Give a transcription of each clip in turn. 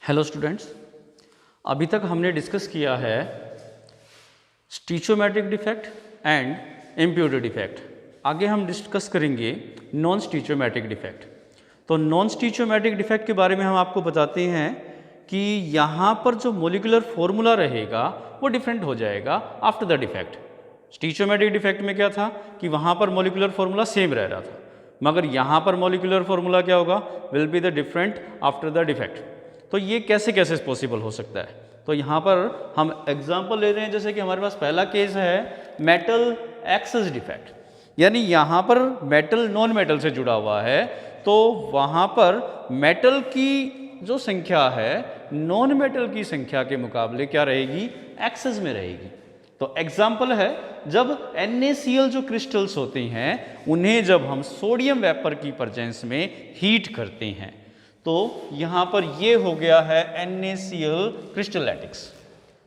Hello students, अभी तक हमने डिस्कस किया है स्टीचोमेट्रिक डिफेक्ट एंड इम्प्योरिटी डिफेक्ट। आगे हम डिस्कस करेंगे नॉन स्टीचोमेट्रिक डिफेक्ट। तो नॉन स्टीचोमेट्रिक डिफेक्ट के बारे में हम आपको बताते हैं कि यहाँ पर जो मोलिकुलर फॉर्मूला रहेगा वो डिफरेंट हो जाएगा आफ्टर द डिफेक्ट। स्टीचोमेट्रिक डिफेक्ट में क्या था कि वहाँ पर मोलिकुलर फॉर्मूला सेम रह रहा था, मगर यहाँ पर मोलिकुलर फॉर्मूला क्या होगा, will be the different after the defect. तो ये कैसे कैसे पॉसिबल हो सकता है, तो यहाँ पर हम एग्जांपल ले रहे हैं। जैसे कि हमारे पास पहला केस है मेटल एक्सेस डिफेक्ट, यानी यहाँ पर मेटल नॉन मेटल से जुड़ा हुआ है, तो वहाँ पर मेटल की जो संख्या है नॉन मेटल की संख्या के मुकाबले क्या रहेगी, एक्सेस में रहेगी। तो एग्जाम्पल है, जब NaCl जो क्रिस्टल्स होते हैं उन्हें जब हम सोडियम वेपर की प्रेजेंस में हीट करते हैं, तो यहाँ पर ये हो गया है NaCl क्रिस्टल लैटिक्स।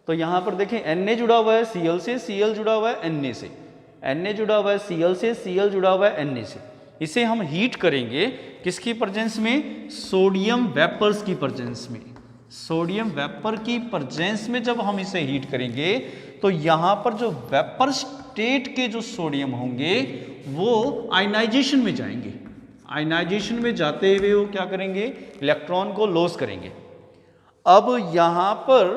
तो यहाँ पर देखें Na जुड़ा हुआ है Cl से, Cl जुड़ा हुआ है Na से, Na जुड़ा हुआ है Cl से, Cl जुड़ा हुआ है Na से। इसे हम हीट करेंगे किसकी प्रेजेंस में, सोडियम वेपर्स की प्रेजेंस में। सोडियम वेपर की प्रेजेंस में जब हम इसे हीट करेंगे तो यहाँ पर जो वेपर स्टेट के जो सोडियम होंगे वो आयनाइजेशन में जाएंगे। आयनाइजेशन में जाते हुए वो क्या करेंगे, इलेक्ट्रॉन को लॉस करेंगे। अब यहाँ पर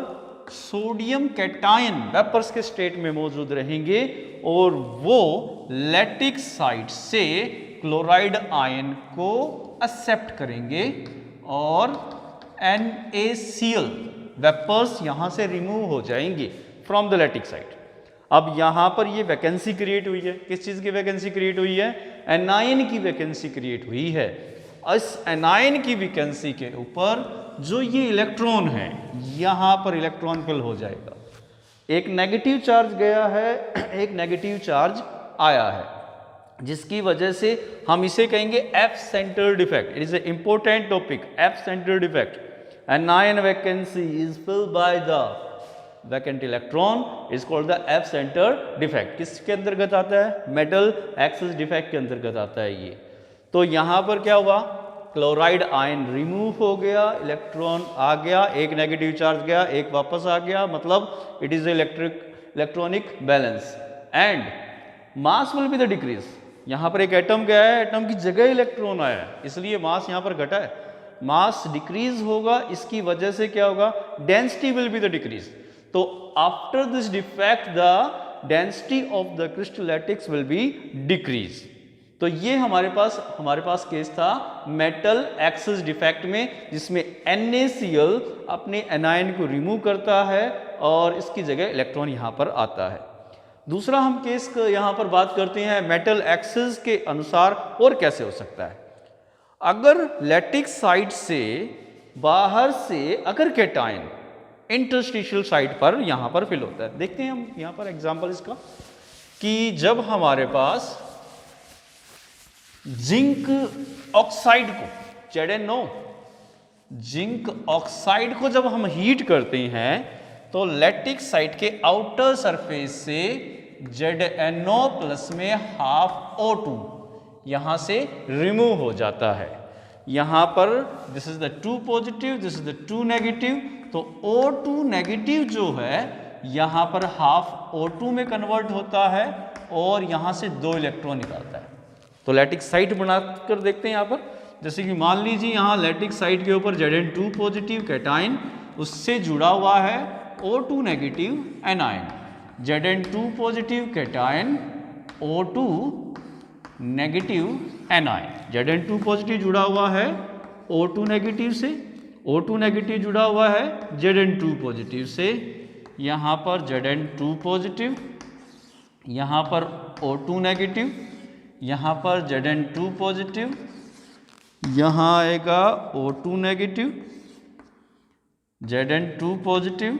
सोडियम कैटायन वेपर्स के स्टेट में मौजूद रहेंगे और वो लैटिक साइड से क्लोराइड आयन को एक्सेप्ट करेंगे और NaCl वेपर्स यहाँ से रिमूव हो जाएंगे फ्रॉम द लैटिक साइड। अब यहाँ पर ये वैकेंसी क्रिएट हुई है, किस चीज़ की वैकेंसी क्रिएट हुई है, एनायन की वैकेंसी क्रिएट हुई है। इस एनायन की वैकेंसी के ऊपर जो ये इलेक्ट्रॉन है यहाँ पर इलेक्ट्रॉन फिल हो जाएगा। एक नेगेटिव चार्ज गया है, एक नेगेटिव चार्ज आया है, जिसकी वजह से हम इसे कहेंगे F centred defect. It is a important topic, F centred defect. Anion vacancy is filled by the vacant electron is called the F centred defect. किसके अंतर्गत आता है, मेटल एक्सेस डिफेक्ट के अंतर्गत आता है ये। तो यहाँ पर क्या हुआ, क्लोराइड आयन रिमूव हो गया, इलेक्ट्रॉन आ गया, एक नेगेटिव चार्ज गया, एक वापस आ गया, मतलब it is electronic balance and mass will be the decrease. यहाँ पर एक एटम गया है, एटम की जगह इलेक्ट्रॉन आया है, इसलिए मास यहाँ पर घटा है, मास डिक्रीज होगा। इसकी वजह से क्या होगा, density will be the decrease. तो after this defect the density of the crystal lattice will be decrease. तो ये हमारे पास केस था मेटल एक्सेस डिफेक्ट में, जिसमें NaCl अपने एनायन को रिमूव करता है और इसकी जगह इलेक्ट्रॉन यहाँ पर आता है। दूसरा हम केस यहाँ पर बात करते हैं मेटल एक्सेस के अनुसार और कैसे हो सकता है। अगर लैटिक साइड से बाहर से अगर कैटायन इंटरस्टिशियल साइड पर यहाँ पर फिल होता है, देखते हैं हम यहाँ पर एग्जांपल इसका, कि जब हमारे पास जिंक ऑक्साइड को ZnO जिंक ऑक्साइड को जब हम हीट करते हैं तो लैटिक साइड के आउटर सरफेस से ZnO प्लस में हाफ O2 यहाँ से रिमूव हो जाता है। यहाँ पर this is the 2 positive, this is the 2 negative. तो O2 नेगेटिव जो है यहाँ पर हाफ O2 में कन्वर्ट होता है और यहाँ से 2 इलेक्ट्रॉन निकालता है। तो लैटिक साइड बनाकर देखते हैं यहाँ पर, जैसे कि मान लीजिए यहाँ लैटिक साइड के ऊपर Zn2 पॉजिटिव कैटायन, उससे जुड़ा हुआ है O2 negative anion. Zn2 positive cation, O2 negative anion. Zn2 positive जुड़ा हुआ है O2 नेगेटिव से, O2 नेगेटिव जुड़ा हुआ है Zn2 पॉजिटिव से। यहाँ पर Zn2 पॉजिटिव, यहाँ पर O2 नेगेटिव, यहाँ पर Zn2 पॉजिटिव, यहाँ आएगा O2 negative, Zn2 positive,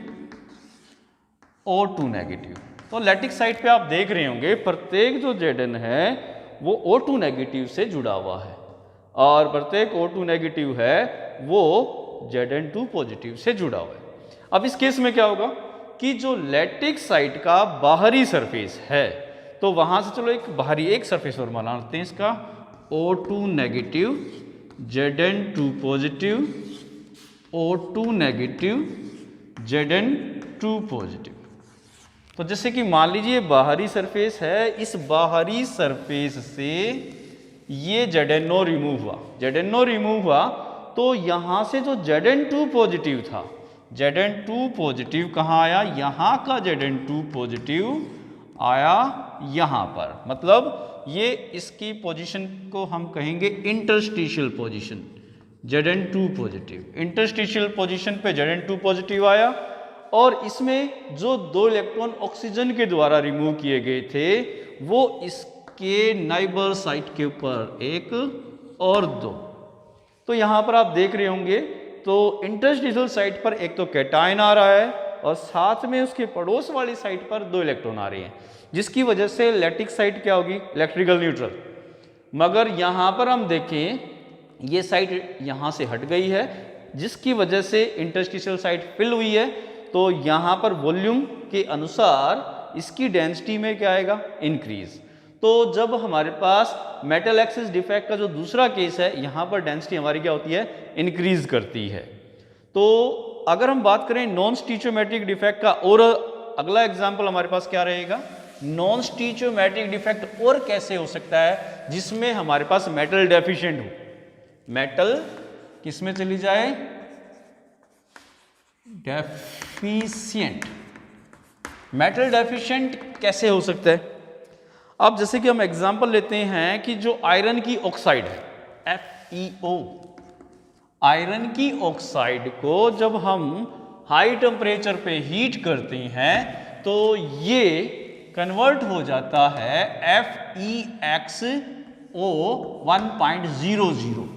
O2 negative. तो लैटिक साइड पे आप देख रहे होंगे प्रत्येक जो Zn है वो O2 नेगेटिव से जुड़ा हुआ है और प्रत्येक O2 नेगेटिव है वो Zn2 पॉजिटिव से जुड़ा हुआ है। अब इस केस में क्या होगा कि जो लैटिक साइड का बाहरी सरफेस है, तो वहां से चलो एक बाहरी एक सरफेस और बनाते हैं इसका, O2 negative, Zn2 positive, O2 negative, Zn2 positive. तो जैसे कि मान लीजिए बाहरी सरफेस है, इस बाहरी सरफेस से ये Zno रिमूव हुआ, Zno रिमूव हुआ तो यहाँ से जो Zn2 पॉजिटिव था, Zn2 पॉजिटिव कहाँ आया, यहाँ का Zn2 पॉजिटिव आया यहाँ पर। मतलब ये इसकी पोजीशन को हम कहेंगे interstitial position, Zn2 positive. Interstitial position पे Zn2 पॉजिटिव आया और इसमें जो 2 इलेक्ट्रॉन ऑक्सीजन के द्वारा रिमूव किए गए थे वो इसके नाइबर साइट के ऊपर 1 और 2। तो यहाँ पर आप देख रहे होंगे तो इंटरस्टिशियल साइट पर एक तो कैटायन आ रहा है और साथ में उसके पड़ोस वाली साइट पर 2 इलेक्ट्रॉन आ रहे हैं, जिसकी वजह से लैटिक साइट क्या होगी, इलेक्ट्रिकल न्यूट्रल। मगर यहाँ पर हम देखें ये साइट यहाँ से हट गई है, जिसकी वजह से इंटरस्टिशियल साइट फिल हुई है। तो यहाँ पर वॉल्यूम के अनुसार इसकी डेंसिटी में क्या आएगा, इंक्रीज। तो जब हमारे पास मेटल एक्सिस डिफेक्ट का जो दूसरा केस है, यहाँ पर डेंसिटी हमारी क्या होती है, इंक्रीज करती है। तो अगर हम बात करें नॉन स्टीचियोमेट्रिक डिफेक्ट का, और अगला एग्जाम्पल हमारे पास क्या रहेगा, नॉन स्टीचियोमेट्रिक डिफेक्ट और कैसे हो सकता है जिसमें हमारे पास मेटल डेफिशिएंट हो। मेटल किसमें चली जाए, डेफिशिएंट। मेटल डेफिशिएंट कैसे हो सकता है। अब जैसे कि हम एग्जांपल लेते हैं कि जो आयरन की ऑक्साइड है FeO, आयरन की ऑक्साइड को जब हम हाई टेम्परेचर पे हीट करते हैं तो ये कन्वर्ट हो जाता है FeXO 1.00।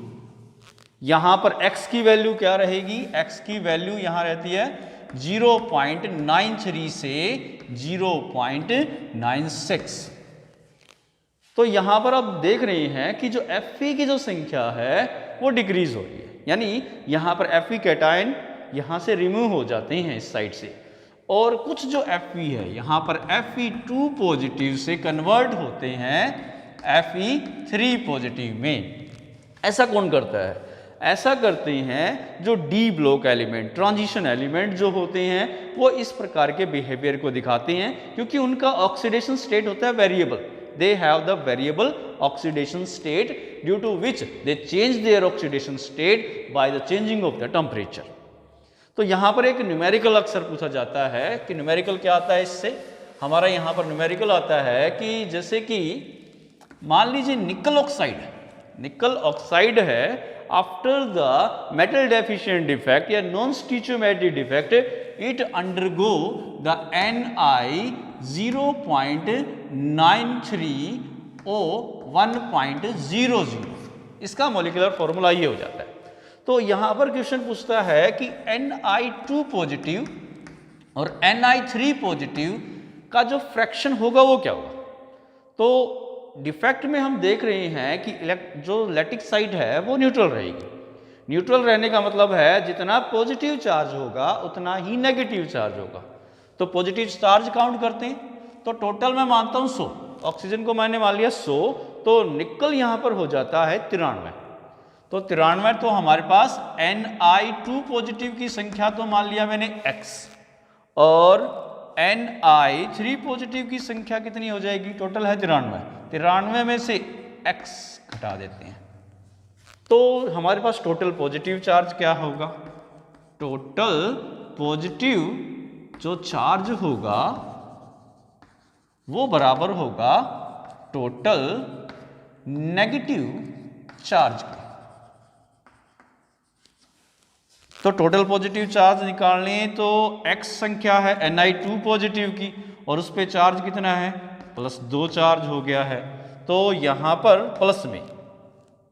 यहां पर x की वैल्यू क्या रहेगी, x की वैल्यू यहां रहती है 0.93 से 0.96। तो यहां पर आप देख रहे हैं कि जो Fe की जो संख्या है वो डिक्रीज हो रही है, यानी यहां पर Fe कैटायन यहां से रिमूव हो जाते हैं इस साइड से, और कुछ जो Fe है यहां पर Fe2 पॉजिटिव से कन्वर्ट होते हैं Fe3 पॉजिटिव में। ऐसा कौन करता है, ऐसा करते हैं जो D block element, transition element जो होते हैं वो इस प्रकार के बिहेवियर को दिखाते हैं, क्योंकि उनका ऑक्सीडेशन स्टेट होता है variable. They have the variable oxidation state due to which they change their oxidation state by the changing of the temperature। तो यहाँ पर एक न्यूमेरिकल अक्सर पूछा जाता है कि न्यूमेरिकल क्या आता है इससे, हमारा यहाँ पर न्यूमेरिकल आता है कि जैसे कि मान लीजिए निकल ऑक्साइड है, after the metal deficient defect या non stoichiometric defect it undergo the Ni 0.93 O 1.00। इसका मॉलिक्यूलर फॉर्मूला ये हो जाता है। तो यहां पर क्वेश्चन पूछता है कि Ni2 पॉजिटिव और Ni3 पॉजिटिव का जो फ्रैक्शन होगा वो क्या होगा। तो डिफेक्ट में हम देख रहे हैं कि जो लैटिक साइट है वो न्यूट्रल रहेगी। न्यूट्रल रहने का मतलब है जितना पॉजिटिव चार्ज होगा उतना ही नेगेटिव चार्ज होगा। तो पॉजिटिव चार्ज काउंट करते हैं, तो टोटल मैं मानता हूं 100, ऑक्सीजन को मैंने मान लिया 100, तो निकल यहां पर हो जाता है 93। तो 93, तो हमारे पास Ni2 पॉजिटिव की संख्या तो मान लिया मैंने x, और Ni3 पॉजिटिव की संख्या कितनी हो जाएगी, टोटल है 93 में से x घटा देते हैं, तो हमारे पास टोटल पॉजिटिव चार्ज क्या होगा, टोटल पॉजिटिव जो चार्ज होगा वो बराबर होगा टोटल नेगेटिव चार्ज का। तो टोटल पॉजिटिव चार्ज निकालने तो x संख्या है Ni2 पॉजिटिव की और उस पे चार्ज कितना है, +2 चार्ज हो गया है। तो यहां पर प्लस में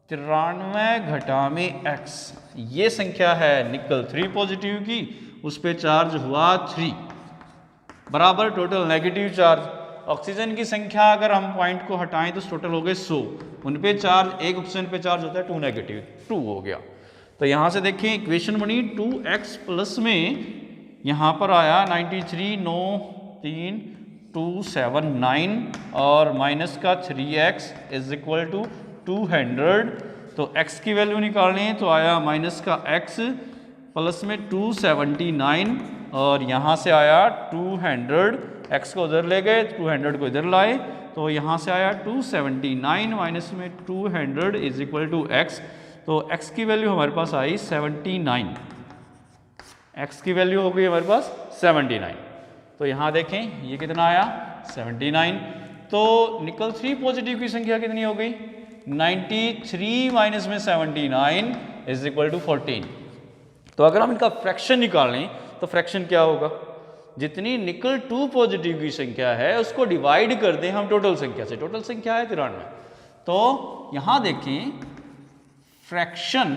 93 घटा में x, ये संख्या है निकल 3 पॉजिटिव की, उस पे चार्ज हुआ 3 बराबर टोटल नेगेटिव चार्ज। ऑक्सीजन की संख्या अगर हम पॉइंट को हटाएं तो टोटल हो गए 100, उन पे चार्ज, एक ऑक्सीजन पे चार्ज होता है 2 नेगेटिव, 2 हो गया। तो यहाँ से देखें इक्वेशन बनी 2x प्लस में यहाँ पर आया 93, 9, 3, 2, 7, 9 और माइनस का 3x इज इक्वल टू 200। तो x की वैल्यू निकालनी है तो आया माइनस का x प्लस में 279 और यहाँ से आया 200, x को उधर ले गए, 200 को इधर लाए, तो यहाँ से आया 279 माइनस में 200 इज इक्वल टू x। तो x की वैल्यू हमारे पास आई 79, x की वैल्यू हो गई हमारे पास 79। तो यहाँ देखें ये कितना आया 79। तो निकल 3 पॉजिटिव की संख्या कितनी हो गई 93 माइनस में 79 इज इक्वल टू 14। तो अगर हम इनका फ्रैक्शन निकालें तो फ्रैक्शन क्या होगा, जितनी निकल 2 पॉजिटिव की संख्या है उसको डिवाइड कर दें हम टोटल संख्या से। टोटल संख्या है 93। तो यहाँ देखें fraction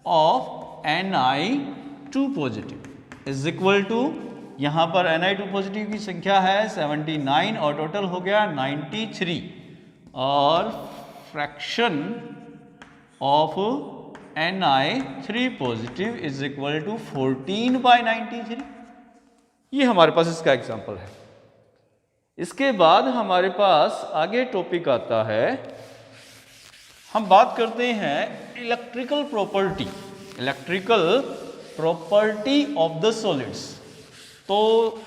of Ni2 positive is equal to, यहाँ पर Ni2 पॉजिटिव की संख्या है 79 और टोटल हो गया 93 और fraction of Ni3 positive is equal to 14/93। ये हमारे पास इसका एग्जाम्पल है। इसके बाद हमारे पास आगे टॉपिक आता है, हम बात करते हैं electrical property of the solids. तो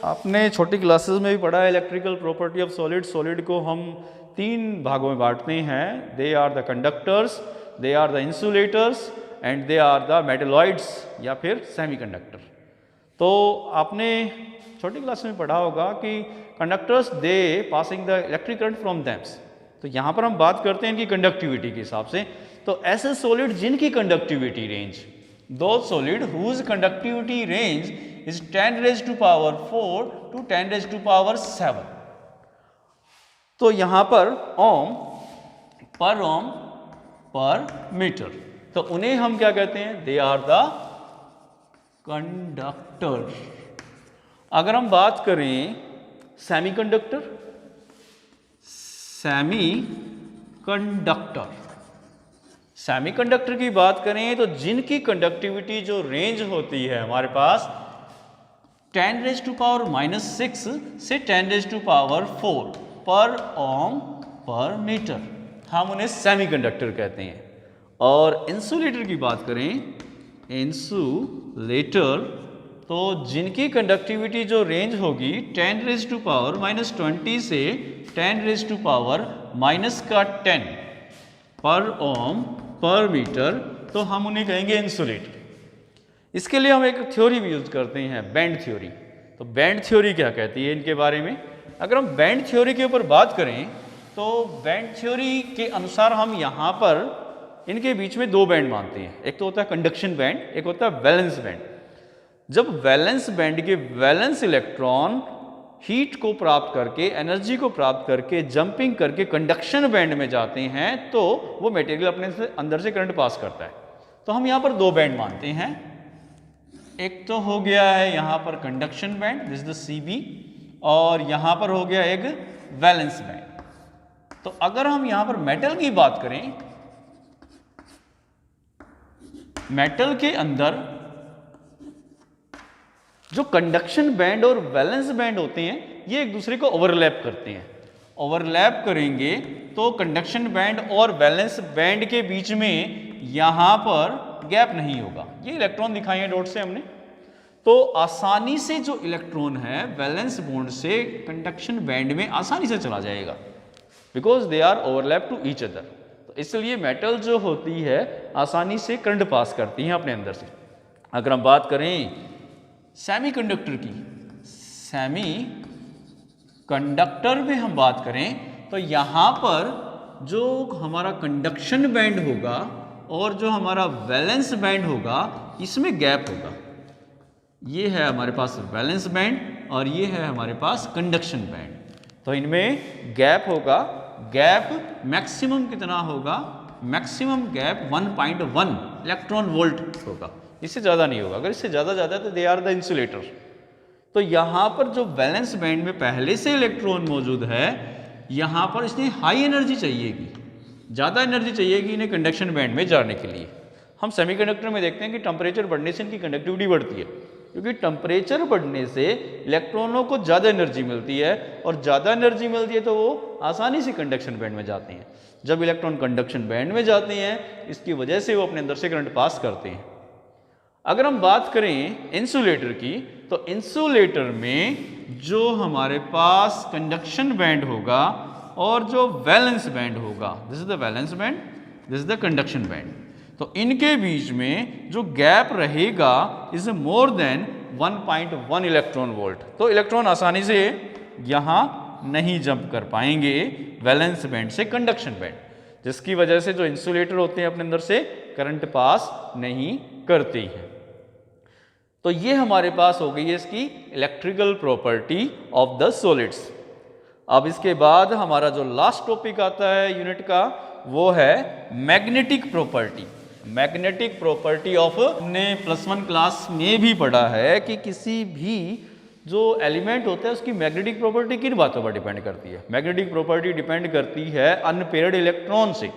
आपने छोटी क्लासेस में भी पढ़ा है electrical property of solid. Solid को हम 3 भागों में बांटते हैं, they are the conductors, they are the insulators and they are the metalloids या फिर सेमीकंडक्टर। तो आपने छोटी क्लास में पढ़ा होगा कि conductors they passing the electric current from them. तो यहाँ पर हम बात करते हैं इनकी कंडक्टिविटी के हिसाब से। तो ऐसे सॉलिड जिनकी कंडक्टिविटी रेंज, दो solid whose conductivity range is 10⁻⁴ to 10⁻⁷। तो यहाँ पर ओम पर मीटर, तो उन्हें हम क्या कहते हैं, दे आर द कंडक्टर। अगर हम बात करें सेमीकंडक्टर की बात करें तो जिनकी कंडक्टिविटी जो रेंज होती है हमारे पास 10⁻⁻⁶ से 10⁻⁴ पर ओम पर मीटर, हम उन्हें सेमीकंडक्टर कहते हैं। और इंसुलेटर की बात करें, इंसुलेटर तो जिनकी कंडक्टिविटी जो रेंज होगी 10⁻⁻20 से 10⁻⁻10 पर ओम पर मीटर, तो हम उन्हें कहेंगे इंसुलेटर। इसके लिए हम एक थ्योरी भी यूज करते हैं, बैंड थ्योरी। तो बैंड थ्योरी क्या कहती है इनके बारे में, अगर हम बैंड थ्योरी के ऊपर बात करें तो बैंड थ्योरी के अनुसार हम यहाँ पर इनके बीच में 2 बैंड मानते हैं। एक तो होता है कंडक्शन बैंड, एक होता है वैलेंस बैंड। जब वैलेंस बैंड के वैलेंस इलेक्ट्रॉन हीट को प्राप्त करके, एनर्जी को प्राप्त करके, जंपिंग करके कंडक्शन बैंड में जाते हैं तो वो मटेरियल अपने से अंदर से करंट पास करता है। तो हम यहाँ पर 2 बैंड मानते हैं। एक तो हो गया है यहाँ पर conduction band, this is the CB, और यहाँ पर हो गया एक वैलेंस बैंड। तो अगर हम यहाँ पर मेटल की बात करें, मेटल के अंदर जो कंडक्शन बैंड और वैलेंस बैंड होते हैं ये एक दूसरे को ओवरलैप करते हैं। ओवरलैप करेंगे तो कंडक्शन बैंड और वैलेंस बैंड के बीच में यहाँ पर गैप नहीं होगा। ये इलेक्ट्रॉन दिखाए हैं डॉट से हमने। तो आसानी से जो इलेक्ट्रॉन है वैलेंस बॉन्ड से कंडक्शन बैंड में आसानी से चला जाएगा, because they are overlap to each other. तो इसलिए मेटल जो होती है आसानी से करंट पास करती हैं अपने अंदर से। अगर हम बात करें सेमीकंडक्टर की, सेमीकंडक्टर में हम बात करें तो यहाँ पर जो हमारा कंडक्शन बैंड होगा और जो हमारा वैलेंस बैंड होगा इसमें गैप होगा। ये है हमारे पास वैलेंस बैंड और ये है हमारे पास कंडक्शन बैंड। तो इनमें गैप होगा। गैप मैक्सिमम कितना होगा, मैक्सिमम गैप 1.1 इलेक्ट्रॉन वोल्ट होगा, इससे ज़्यादा नहीं होगा। अगर इससे ज़्यादा जाता है तो दे आर द इंसुलेटर। तो यहाँ पर जो वैलेंस बैंड में पहले से इलेक्ट्रॉन मौजूद है, यहाँ पर इसने हाई एनर्जी चाहिएगी, ज़्यादा एनर्जी चाहिएगी इन्हें कंडक्शन बैंड में जाने के लिए। हम सेमीकंडक्टर में देखते हैं कि टेम्परेचर बढ़ने से इनकी कंडक्टिविटी बढ़ती है, क्योंकि टेम्परेचर बढ़ने से इलेक्ट्रॉनों को ज़्यादा एनर्जी मिलती है और ज़्यादा एनर्जी मिलती है तो वो आसानी से कंडक्शन बैंड में जाते हैं। जब इलेक्ट्रॉन कंडक्शन बैंड में जाते हैं इसकी वजह से वो अपने अंदर से करंट पास करते हैं। अगर हम बात करें इंसुलेटर की, तो इंसुलेटर में जो हमारे पास कंडक्शन बैंड होगा और जो वैलेंस बैंड होगा, this is the valence band, this is the conduction band, तो इनके बीच में जो गैप रहेगा is more than 1.1 electron volt. तो इलेक्ट्रॉन आसानी से यहाँ नहीं जंप कर पाएंगे वैलेंस बैंड से कंडक्शन बैंड, जिसकी वजह से जो इंसुलेटर होते हैं अपने अंदर से करंट पास नहीं करते हैं। तो ये हमारे पास हो गई है इसकी electrical property of the solids. अब इसके बाद हमारा जो लास्ट टॉपिक आता है यूनिट का वो है magnetic property. Magnetic property of, हमने +1 क्लास में भी पढ़ा है कि किसी भी जो एलिमेंट होता है उसकी मैग्नेटिक प्रॉपर्टी किन बातों पर डिपेंड करती है। मैग्नेटिक प्रॉपर्टी डिपेंड करती है अनपेयर्ड इलेक्ट्रॉन से।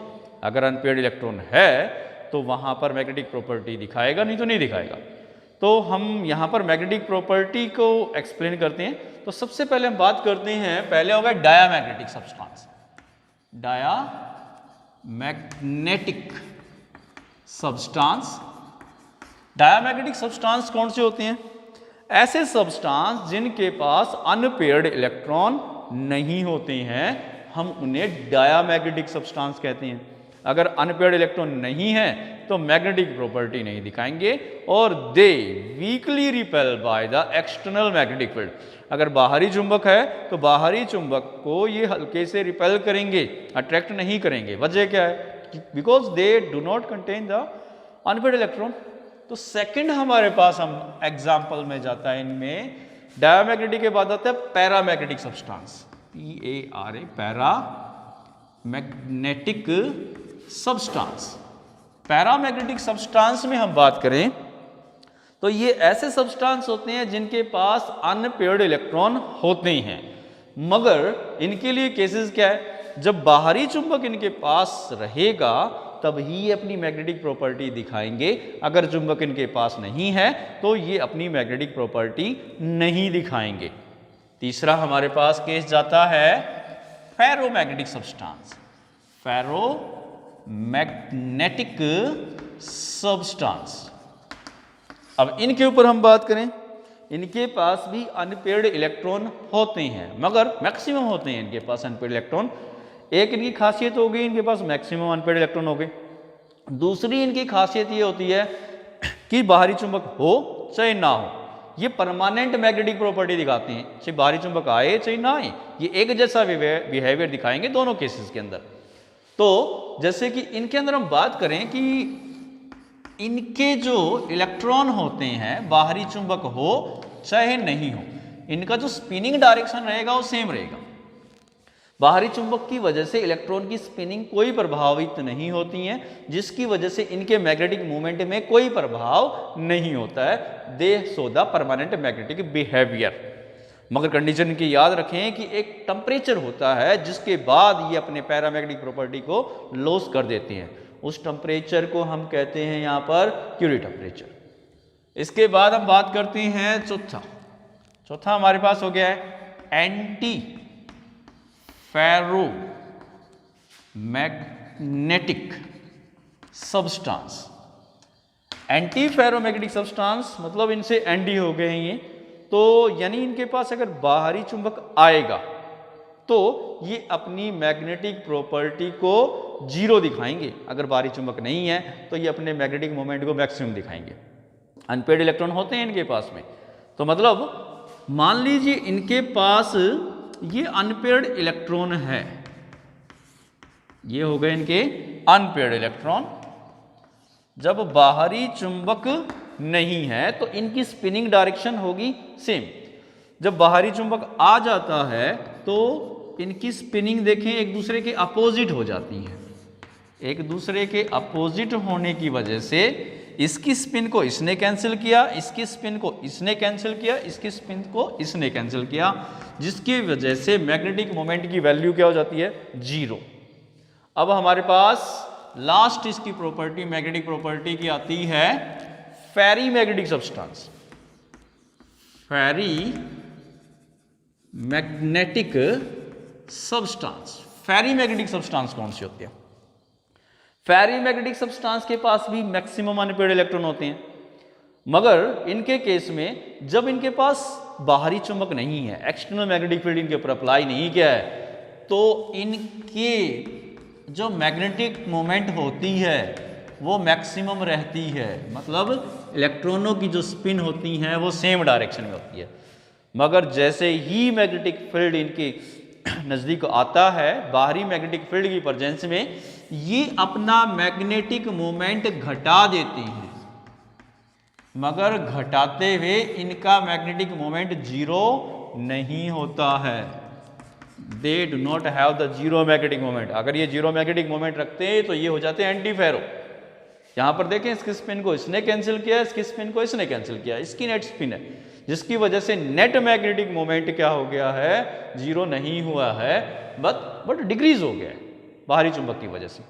अगर अनपेयर्ड इलेक्ट्रॉन है तो वहां पर मैग्नेटिक प्रॉपर्टी दिखाएगा, नहीं तो नहीं दिखाएगा। तो हम यहाँ पर मैग्नेटिक प्रॉपर्टी को एक्सप्लेन करते हैं। तो सबसे पहले हम बात करते हैं, पहले होगा diamagnetic substance. Diamagnetic substance, diamagnetic substance कौन से होते हैं? ऐसे सब्सटेंस जिनके पास अनपेयर्ड इलेक्ट्रॉन नहीं होते हैं, हम उन्हें डायामैग्नेटिक सब्सटेंस कहते हैं। अगर अनपेयर्ड इलेक्ट्रॉन नहीं है तो मैग्नेटिक प्रॉपर्टी नहीं दिखाएंगे और they weakly repel by the external magnetic field. अगर बाहरी चुंबक है तो बाहरी चुंबक को ये हल्के से रिपेल करेंगे, अट्रैक्ट नहीं करेंगे। वजह क्या है? Because they do not contain the unpaired electron. तो सेकंड हमारे पास हम एग्जाम्पल में जाता है इनमें, डायामैग्नेटिक के बाद आता है paramagnetic substance, PARA, paramagnetic substance. Paramagnetic substance में हम बात करें तो ये ऐसे सब्सटेंस होते हैं जिनके पास अनपेयर्ड इलेक्ट्रॉन होते हैं, मगर इनके लिए केसेस क्या है? जब बाहरी चुंबक इनके पास रहेगा तब ही अपनी मैग्नेटिक प्रॉपर्टी दिखाएंगे। अगर चुंबक इनके पास नहीं है तो ये अपनी मैग्नेटिक प्रॉपर्टी नहीं दिखाएंगे। तीसरा हमारे पास केस जाता है फेरोमैग्नेटिक सब्सटेंस, फेरोमैग्नेटिक सब्सटेंस। अब इनके ऊपर हम बात करें, इनके पास भी अनपेयर्ड इलेक्ट्रॉन होते हैं, मगर मैक्सिमम होते हैं इनके पास अनपेयर्ड इलेक्ट्रॉन। एक इनकी खासियत हो गई, इनके पास मैक्सिमम अनपेयर्ड इलेक्ट्रॉन हो गए। दूसरी इनकी खासियत ये होती है कि बाहरी चुंबक हो चाहे ना हो, ये परमानेंट मैग्नेटिक प्रॉपर्टी दिखाते हैं, चाहे बाहरी चुंबक आए चाहे ना आए, ये एक जैसा बिहेवियर दिखाएंगे दोनों केसेस के अंदर। तो जैसे कि इनके अंदर हम बात करें कि इनके जो इलेक्ट्रॉन होते हैं, बाहरी चुंबक हो चाहे नहीं हो, इनका जो स्पिनिंग डायरेक्शन रहेगा वो सेम रहेगा। बाहरी चुंबक की वजह से इलेक्ट्रॉन की स्पिनिंग कोई प्रभावित नहीं होती है, जिसकी वजह से इनके मैग्नेटिक मूवमेंट में कोई प्रभाव नहीं होता है। दे show the permanent magnetic behaviour. मगर कंडीशन की याद रखें कि एक टेम्परेचर होता है जिसके बाद ये अपने पैरामैग्नेटिक प्रॉपर्टी को लॉस कर देते हैं। उस टेम्परेचर को हम कहते हैं यहाँ पर क्यूरी टेम्परेचर। इसके बाद हम बात करते हैं चौथा हमारे पास हो गया है anti ferromagnetic substance. Anti ferromagnetic substance मतलब इनसे एंटी हो गए हैं ये, तो यानी इनके पास अगर बाहरी चुंबक आएगा तो ये अपनी मैग्नेटिक प्रॉपर्टी को 0 दिखाएंगे। अगर बाहरी चुंबक नहीं है तो ये अपने मैग्नेटिक मोमेंट को मैक्सिमम दिखाएंगे। अनपेयर्ड इलेक्ट्रॉन होते हैं इनके पास में, तो मतलब मान लीजिए इनके पास ये अनपेयर्ड इलेक्ट्रॉन है, ये हो गए इनके अनपेयर्ड इलेक्ट्रॉन। जब बाहरी चुंबक नहीं है तो इनकी स्पिनिंग डायरेक्शन होगी सेम। जब बाहरी चुंबक आ जाता है तो इनकी स्पिनिंग देखें एक दूसरे के अपोजिट हो जाती है। एक दूसरे के अपोजिट होने की वजह से इसकी स्पिन को इसने कैंसिल किया, इसकी स्पिन को इसने कैंसिल किया, इसकी स्पिन को इसने कैंसिल किया, जिसकी वजह से मैग्नेटिक मोमेंट की वैल्यू क्या हो जाती है? 0। अब हमारे पास लास्ट इसकी प्रॉपर्टी मैग्नेटिक प्रॉपर्टी की आती है फेरी मैग्नेटिक सब्सटेंस। फेरी मैग्नेटिक सब्सटेंस, फेरी मैग्नेटिक सब्सटेंस कौन सी होती है? फेरी मैग्नेटिक सब्सटेंस के पास भी मैक्सिमम अनपेयर्ड इलेक्ट्रॉन होते हैं, मगर इनके केस में जब इनके पास बाहरी चुंबक नहीं है, एक्सटर्नल मैग्नेटिक फील्ड इनके ऊपर अप्लाई नहीं किया है, तो इनके जो मैग्नेटिक मोमेंट होती है वो मैक्सिमम रहती है, मतलब इलेक्ट्रॉनों की जो स्पिन होती हैं वो सेम डायरेक्शन में होती है। मगर जैसे ही मैग्नेटिक फील्ड इनके नज़दीक आता है, बाहरी मैग्नेटिक फील्ड की प्रेजेंस में, ये अपना मैग्नेटिक मोमेंट घटा देती हैं, मगर घटाते हुए इनका मैग्नेटिक मोमेंट जीरो नहीं होता है। They do not have the zero magnetic moment. अगर ये जीरो मैग्नेटिक मोमेंट रखते हैं तो ये हो जाते हैं एंटी फेरो। यहां पर देखें, इसकी स्पिन को इसने कैंसिल किया, इसकी स्पिन को इसने कैंसिल किया, इसकी नेट स्पिन है, जिसकी वजह से नेट मैग्नेटिक मोमेंट क्या हो गया है, जीरो नहीं हुआ है, बट डिक्रीज हो गया है बाहरी चुंबक की वजह से।